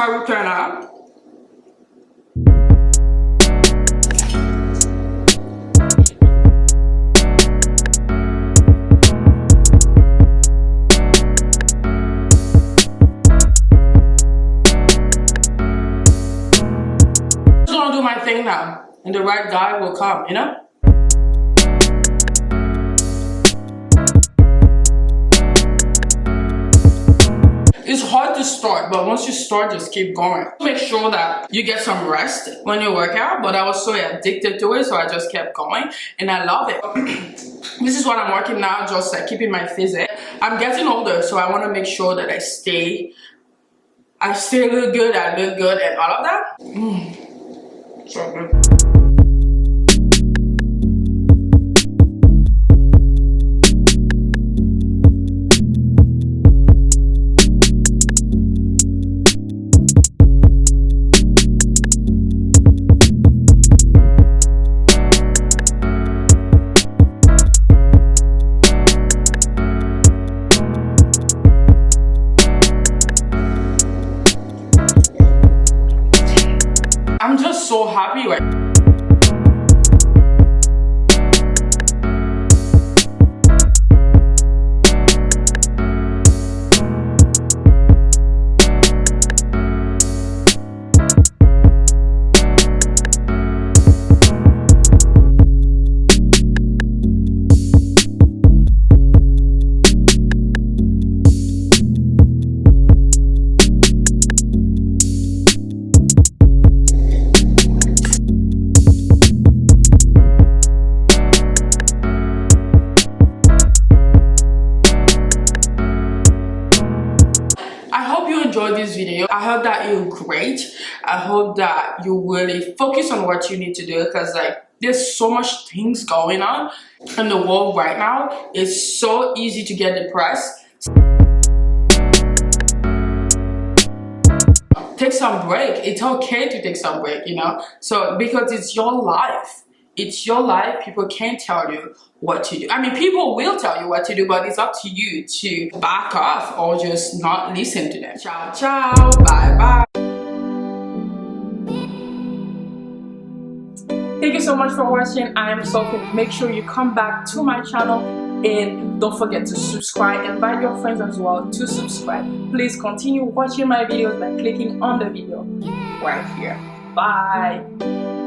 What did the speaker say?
how we turn out. I'm just gonna do my thing now, and the right guy will come, you know? It's hard to start, but once you start, just keep going. Make sure that you get some rest when you work out, but I was so addicted to it, so I just kept going, and I love it. This is what I'm working now, just like keeping my physique. I'm getting older, so I want to make sure that I stay look good, I look good, and all of that. So good. I'm just so happy right now. Enjoyed this video. I hope that you're great. I hope that you really focus on what you need to do, because like there's so much things going on in the world right now. It's so easy to get depressed. Take some break. It's okay to take some break, you know, so because it's your life. It's your life. People can't tell you what to do. I mean, people will tell you what to do, but it's up to you to back off or just not listen to them. Ciao, ciao. Bye, bye. Thank you so much for watching. I am Soph. Make sure you come back to my channel and don't forget to subscribe. Invite your friends as well to subscribe. Please continue watching my videos by clicking on the video right here. Bye.